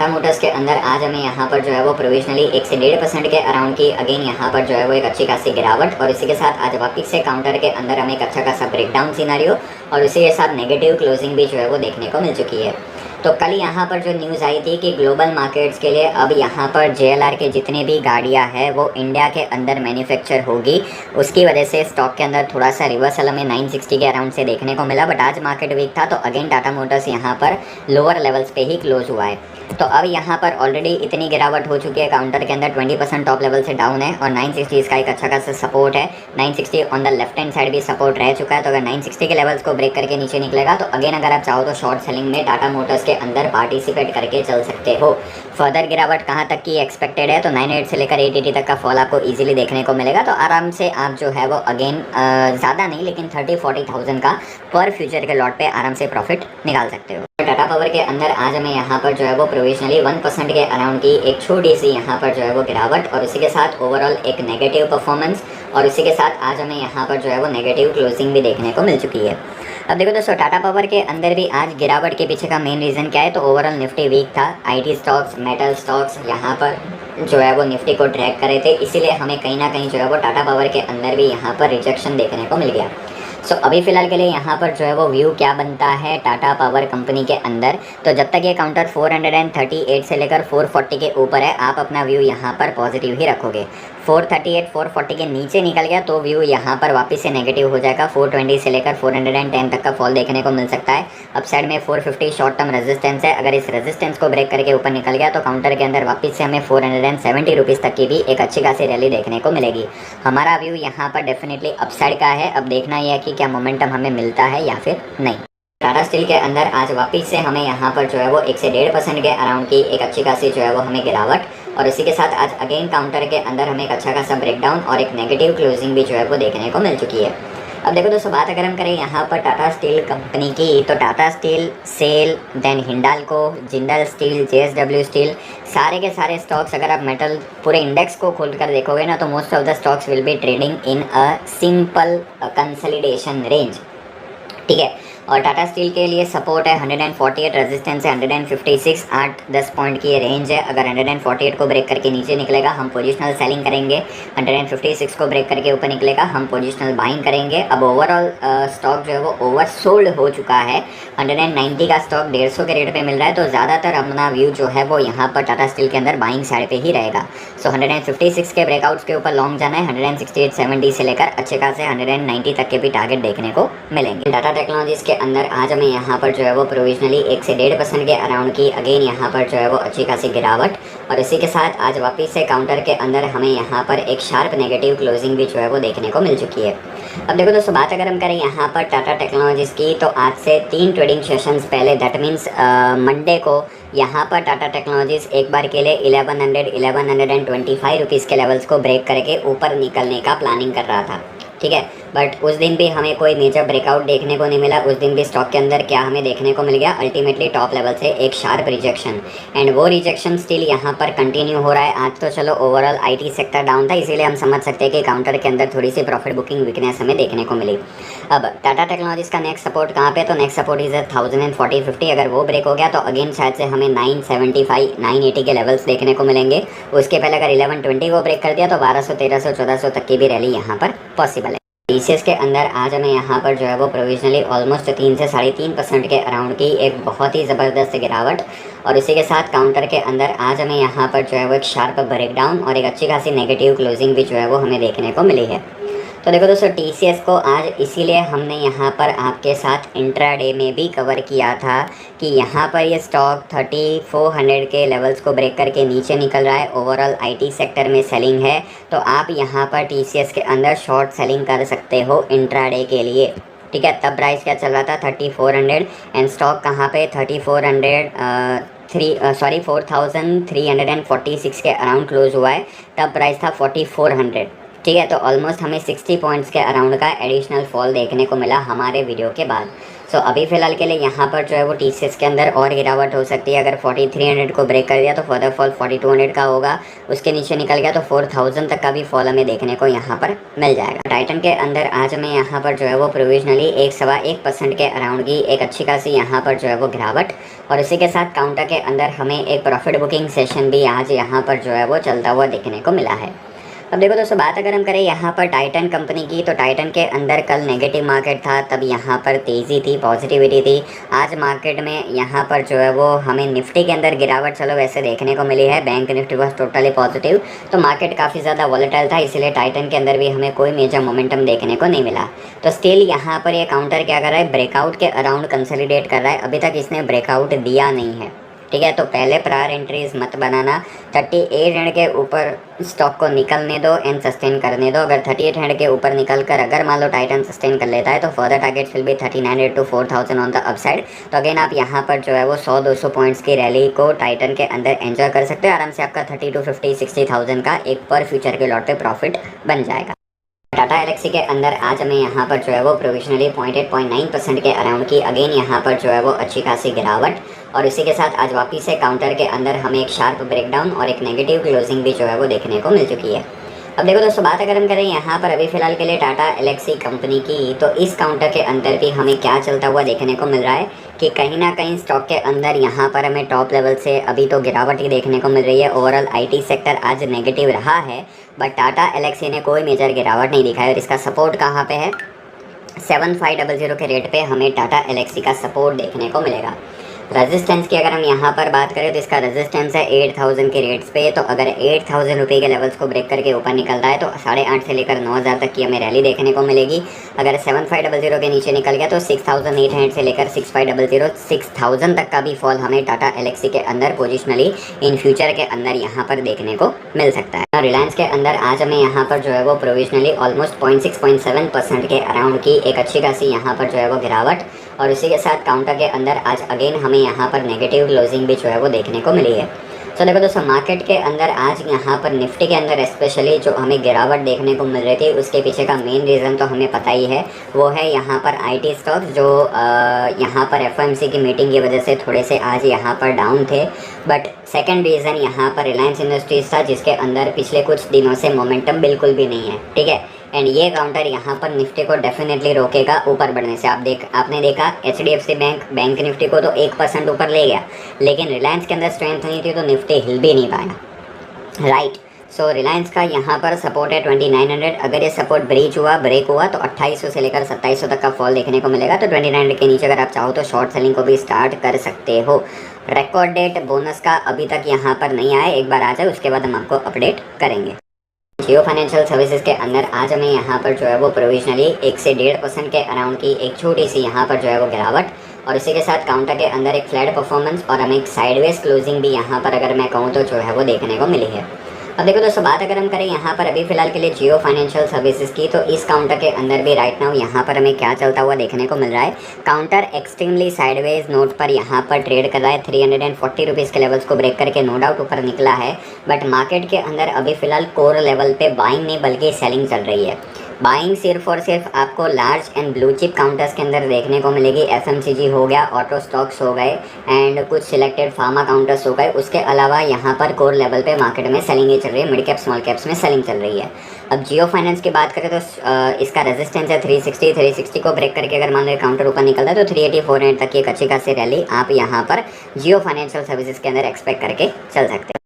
Tata Motors के अंदर आज हमें यहाँ पर जो है वो प्रोविजनली 1 से 1.5% के अराउंड की अगेन यहाँ पर जो है वो एक अच्छी खासी गिरावट, और इसी के साथ आज वापस से काउंटर के अंदर हमें एक अच्छा खासा ब्रेकडाउन सिनारियो और इसी के साथ नेगेटिव क्लोजिंग भी जो है वो देखने को मिल चुकी है। तो कल यहाँ पर जो न्यूज़ आई थी कि ग्लोबल मार्केट्स के लिए अब यहाँ पर JLR के जितने भी गाड़ियाँ हैं वो इंडिया के अंदर मैन्युफैक्चर होगी, उसकी वजह से स्टॉक के अंदर थोड़ा सा रिवर्सल हमें 960 के अराउंड से देखने को मिला। बट आज मार्केट वीक था तो अगेन टाटा मोटर्स यहाँ पर लोअर लेवल्स पे ही क्लोज हुआ है। तो अब यहाँ पर ऑलरेडी इतनी गिरावट हो चुकी है, काउंटर के अंदर 20% टॉप लेवल से डाउन है और 960 इसका एक अच्छा खासा सपोर्ट है। 960 on the left hand side भी सपोर्ट रह चुका है। तो अगर 960 के लेवल्स को ब्रेक करके नीचे निकलेगा तो अगेन अगर आप चाहो तो शॉर्ट सेलिंग में टाटा मोटर्स के अंदर पार्टिसिपेट करके चल सकते हो। फर्दर गिरावट कहाँ तक की एक्सपेक्टेड है तो 98 से लेकर 880 तक का फॉल आपको इजीली देखने को मिलेगा। तो आराम से आप जो है वो अगेन ज़्यादा नहीं लेकिन 30-40,000 का पर फ्यूचर के लॉट पे आराम से प्रॉफिट निकाल सकते हो। टाटा पावर के अंदर आज हमें यहाँ पर जो है वो प्रोविजनली 1% के अराउंड की एक छोटी सी यहाँ पर जो है वो गिरावट और इसी के साथ ओवरऑल एक नेगेटिव परफॉर्मेंस और इसी के साथ आज हमें यहाँ पर जो है वो नेगेटिव क्लोजिंग भी देखने को मिल चुकी है। अब देखो दोस्तों, टाटा पावर के अंदर भी आज गिरावट के पीछे का मेन रीज़न क्या है तो ओवरऑल निफ्टी वीक था। IT स्टॉक्स, मेटल स्टॉक्स यहाँ पर जो है वो निफ्टी को ट्रैक कर रहे थे, इसीलिए हमें कहीं ना कहीं जो है वो टाटा पावर के अंदर भी यहाँ पर रिजेक्शन देखने को मिल गया। सो अभी फ़िलहाल के लिए यहाँ पर जो है वो व्यू क्या बनता है टाटा पावर कंपनी के अंदर, तो जब तक ये काउंटर 438 से लेकर 440 के ऊपर है आप अपना व्यू यहाँ पर पॉजिटिव ही रखोगे। 438, 440 के नीचे निकल गया तो व्यू यहाँ पर वापस से नेगेटिव हो जाएगा। 420 से लेकर 410 तक का फॉल देखने को मिल सकता है। अप साइड में 450 शॉर्ट टर्म रेजिस्टेंस है, अगर इस रेजिस्टेंस को ब्रेक करके ऊपर निकल गया तो काउंटर के अंदर वापस से हमें 470 रुपीज़ तक की भी एक अच्छी खासी रैली देखने को मिलेगी। हमारा व्यू यहाँ पर डेफिनेटली अपसाइड का है। अब देखना यह है कि क्या मोमेंटम हमें मिलता है या फिर नहीं। टाटा स्टील के अंदर आज वापस से हमें यहाँ पर जो है वो 1 से 1.5% के अराउंड की एक अच्छी खासी जो है वो हमें गिरावट और इसी के साथ आज अगेन काउंटर के अंदर हमें एक अच्छा खासा ब्रेकडाउन और एक नेगेटिव क्लोजिंग भी जो है वो देखने को मिल चुकी है। अब देखो दोस्तों, बात अगर हम करें यहाँ पर टाटा स्टील कंपनी की तो Tata steel, SAIL, then Hindalco, Jindal steel, JSW steel, सारे के सारे स्टॉक्स अगर आप मेटल पूरे इंडेक्स को खोल कर देखोगे ना तो most of the stocks will be trading in a simple consolidation range, ठीक है। और टाटा स्टील के लिए सपोर्ट है 148, रेजिस्टेंस है 156, 8-10 पॉइंट की ये रेंज है। अगर 148 को ब्रेक करके नीचे निकलेगा हम पोजिशनल सेलिंग करेंगे, 156 को ब्रेक करके ऊपर निकलेगा हम पोजिशनल बाइंग करेंगे। अब ओवरऑल स्टॉक जो है वो ओवर सोल्ड हो चुका है। 190 का स्टॉक 150 के रेट पे मिल रहा है तो ज़्यादातर अपना व्यू जो है वो यहाँ पर टाटा स्टील के अंदर बाइंग साइड पे ही रहेगा। सो 156 के ब्रेकआउट्स के ऊपर लॉन्ग जाना है। 168, 70 से लेकर अच्छे खासे 190 तक के भी टारगेट देखने को मिलेंगे। टाटा टेक्नोलॉजीज़ के अंदर आज हमें यहाँ पर जो है वो प्रोविजनली 1 से 1.5% के अराउंड की अगेन यहाँ पर जो है वो अच्छी खासी गिरावट और इसी के साथ आज वापस से काउंटर के अंदर हमें यहाँ पर एक शार्प नेगेटिव क्लोजिंग भी जो है वो देखने को मिल चुकी है। अब देखो दोस्तों, बात अगर हम करें यहाँ पर टाटा टेक्नोलॉजीज़ की तो आज से 3 ट्रेडिंग सेशंस पहले दैट मीन्स मंडे को यहाँ पर टाटा टेक्नोलॉजीज़ एक बार के लिए 1125 रुपीज़ के लेवल्स को ब्रेक करके ऊपर निकलने का प्लानिंग कर रहा था, ठीक है। बट उस दिन भी हमें कोई मेजर ब्रेकआउट देखने को नहीं मिला। उस दिन भी स्टॉक के अंदर क्या हमें देखने को मिल गया, अल्टीमेटली टॉप लेवल से एक शार्प रिजेक्शन एंड वो रिजेक्शन स्टिल यहाँ पर कंटिन्यू हो रहा है। आज तो चलो ओवरऑल IT सेक्टर डाउन था, इसीलिए हम समझ सकते हैं कि काउंटर के अंदर थोड़ी सी प्रॉफिट बुकिंग वीकनेस हमें देखने को मिली। अब टाटा टेक्नोलॉजीज़ का नेक्स्ट सपोर्ट कहाँ पे तो नेक्स्ट सपोर्ट इज़ 1040-50। अगर वो ब्रेक हो गया तो अगेन शायद से हमें 975, 980 के लेवल्स देखने को मिलेंगे। उसके पहले अगर 1120 को ब्रेक कर दिया तो 1200, 1300, 1400 तक की भी रैली यहाँ पर पॉसिबल है। TCS के अंदर आज हमें यहाँ पर जो है वो प्रोविजनली ऑलमोस्ट 3 से 3.5% के अराउंड की एक बहुत ही ज़बरदस्त गिरावट और इसी के साथ काउंटर के अंदर आज हमें यहाँ पर जो है वो एक शार्प ब्रेकडाउन और एक अच्छी खासी नेगेटिव क्लोजिंग भी जो है वो हमें देखने को मिली है। तो देखो दोस्तों, TCS को आज इसीलिए हमने यहाँ पर आपके साथ इंट्राडे में भी कवर किया था कि यहाँ पर ये स्टॉक 3400 के लेवल्स को ब्रेक करके नीचे निकल रहा है। ओवरऑल IT सेक्टर में सेलिंग है तो आप यहाँ पर TCS के अंदर शॉर्ट सेलिंग कर सकते हो इंट्राडे के लिए, ठीक है। तब प्राइस क्या चल रहा था 3400 एंड स्टॉक कहाँ पे 4346 के अराउंड क्लोज हुआ है, तब प्राइस था 4400, ठीक है। तो ऑलमोस्ट हमें 60 पॉइंट्स के अराउंड का एडिशनल फॉल देखने को मिला हमारे वीडियो के बाद। सो अभी फ़िलहाल के लिए यहाँ पर जो है वो TCS के अंदर और गिरावट हो सकती है। अगर 4300 को ब्रेक कर दिया तो फर्दर फॉल 4200 का होगा, उसके नीचे निकल गया तो 4000 तक का भी फॉल हमें देखने को यहाँ पर मिल जाएगा। टाइटन के अंदर आज हमें यहाँ पर जो है वो प्रोविजनली 1.25% के अराउंड की एक अच्छी खासी यहाँ पर जो है वो गिरावट, और इसी के साथ काउंटर के अंदर हमें एक प्रॉफिट बुकिंग सेशन भी आज यहाँ पर जो है वो चलता हुआ देखने को मिला है। अब देखो दोस्तों, बात अगर हम करें यहाँ पर टाइटन कंपनी की, तो टाइटन के अंदर कल नेगेटिव मार्केट था, तब यहाँ पर तेज़ी थी, पॉजिटिविटी थी। आज मार्केट में यहाँ पर जो है वो हमें निफ्टी के अंदर गिरावट चलो वैसे देखने को मिली है। Bank Nifty was totally positive, तो मार्केट काफ़ी ज़्यादा वॉलेटाइल था, इसीलिए टाइटन के अंदर भी हमें कोई मेजर मोमेंटम देखने को नहीं मिला। तो स्टिल यहाँ पर ये काउंटर क्या कर रहा है, ब्रेकआउट के अराउंड कंसोलिडेट कर रहा है। अभी तक इसने ब्रेकआउट दिया नहीं है, ठीक है। तो पहले प्रायर एंट्रीज मत बनाना। 3800 के ऊपर स्टॉक को निकलने दो एंड सस्टेन करने दो। अगर 3800 के ऊपर निकल कर अगर मान लो टाइटन सस्टेन कर लेता है तो further target will be 3900 to 4000 on the upside. तो अगेन आप यहाँ पर जो है वो 100-200 पॉइंट्स की रैली को टाइटन के अंदर एंजॉय कर सकते हो। आराम से आपका 30 to 50-60,000 का एक पर फ्यूचर के लॉट पे प्रॉफिट बन जाएगा। टाटा एलेक्सी के अंदर आज हमें यहाँ पर जो है वो प्रोविजनली 0.8-0.9% के अराउंड की अगेन यहाँ पर जो है वो अच्छी खासी गिरावट, और इसी के साथ आज वापस से काउंटर के अंदर हमें एक शार्प ब्रेकडाउन और एक नेगेटिव क्लोजिंग भी जो है वो देखने को मिल चुकी है। अब देखो दोस्तों, बात अगर हम करें यहाँ पर अभी फ़िलहाल के लिए टाटा एलेक्सी कंपनी की, तो इस काउंटर के अंदर भी हमें क्या चलता हुआ देखने को मिल रहा है कि कहीं ना कहीं स्टॉक के अंदर यहाँ पर हमें टॉप लेवल से अभी तो गिरावट ही देखने को मिल रही है। ओवरऑल IT सेक्टर आज नेगेटिव रहा है, बट टाटा एलेक्सी ने कोई मेजर गिरावट नहीं दिखाई। और इसका सपोर्ट कहाँ पे है, 7500 के रेट पे हमें टाटा एलेक्सी का सपोर्ट देखने को मिलेगा। रेजिस्टेंस की अगर हम यहाँ पर बात करें तो इसका रेजिस्टेंस है 8000 के रेट्स पे। तो अगर 8000 रुपये के लेवल्स को ब्रेक करके ऊपर निकलता है तो 8,500 से लेकर 9000 तक की हमें रैली देखने को मिलेगी। अगर 7500 के नीचे निकल गया तो 6800 से लेकर 6000 तक का भी फॉल हमें टाटा एलेक्सी के अंदर पोजिशनली इन फ्यूचर के अंदर यहाँ पर देखने को मिल सकता है। और रिलायंस के अंदर आज हमें यहाँ पर जो है वो प्रोविजनली ऑलमोस्ट 0.6-0.7% के अराउंड की एक अच्छी खासी यहाँ पर जो है वो गिरावट, और इसी के साथ काउंटर के अंदर आज अगेन हमें यहाँ पर नेगेटिव क्लोजिंग भी जो है वो देखने को मिली है। तो देखो दोस्तों, मार्केट के अंदर आज यहाँ पर निफ्टी के अंदर स्पेशली जो हमें गिरावट देखने को मिल रही थी उसके पीछे का मेन रीज़न तो हमें पता ही है, वो है यहाँ पर IT स्टॉक्स जो यहाँ पर FOMC की मीटिंग की वजह से थोड़े से आज यहाँ पर डाउन थे। बट सेकंड रीज़न यहाँ पर रिलायंस इंडस्ट्रीज़ था, जिसके अंदर पिछले कुछ दिनों से मोमेंटम बिल्कुल भी नहीं है, ठीक है। एंड ये काउंटर यहाँ पर निफ्टी को डेफिनेटली रोकेगा ऊपर बढ़ने से। आपने देखा HDFC बैंक निफ्टी को तो 1% ऊपर ले गया, लेकिन रिलायंस के अंदर स्ट्रेंथ नहीं थी तो निफ्टी हिल भी नहीं पाया, राइट। सो रिलायंस का यहाँ पर सपोर्ट है 2900। अगर ये सपोर्ट ब्रेक हुआ तो 2800 से लेकर 2700 तक का फॉल देखने को मिलेगा। तो 2900 के नीचे अगर आप चाहो तो शॉर्ट सेलिंग को भी स्टार्ट कर सकते हो। रिकॉर्ड डेट बोनस का अभी तक यहाँ पर नहीं आया, एक बार आ जाए उसके बाद हम आपको अपडेट करेंगे। जियो फाइनेंशियल सर्विसेज के अंदर आज हमें यहाँ पर जो है वो प्रोविजनली 1 से 1.5% के अराउंड की एक छोटी सी यहाँ पर जो है वो गिरावट, और इसी के साथ काउंटर के अंदर एक फ्लैट परफॉर्मेंस और हमें एक साइडवेज क्लोजिंग भी यहाँ पर अगर मैं कहूँ तो जो है वो देखने को मिली है। अब देखो दोस्तों, बात अगर हम करें यहाँ पर अभी फ़िलहाल के लिए जियो फाइनेंशियल सर्विसेज की, तो इस काउंटर के अंदर भी राइट नाउ यहाँ पर हमें क्या चलता हुआ देखने को मिल रहा है। काउंटर एक्सट्रीमली साइडवेज नोट पर यहाँ पर ट्रेड कर रहा है। 340 रुपीज़ के लेवल्स को ब्रेक करके नो डाउट ऊपर निकला है, बट मार्केट के अंदर अभी फ़िलहाल कोर लेवल पे बाइंग नहीं बल्कि सेलिंग चल रही है। बाइंग सिर्फ और सिर्फ आपको large and blue chip counters के अंदर देखने को मिलेगी। FMCG हो गया, ऑटो स्टॉक्स हो गए एंड कुछ सिलेक्टेड फार्मा काउंटर्स हो गए। उसके अलावा यहाँ पर कोर लेवल पे मार्केट में सेलिंग ही चल रही है, मिड कैप स्मॉल कैप्स में सेलिंग चल रही है। अब जियो फाइनेंस की बात करें तो इसका रेजिस्टेंस है 360 को ब्रेक करके अगर मान लो काउंटर ऊपर निकलता है तो 380-400 तक की एक अच्छी खासी रैली आप यहाँ पर जियो फाइनेंशियल सर्विसेज के अंदर एक्सपेक्ट करके चल सकते हैं।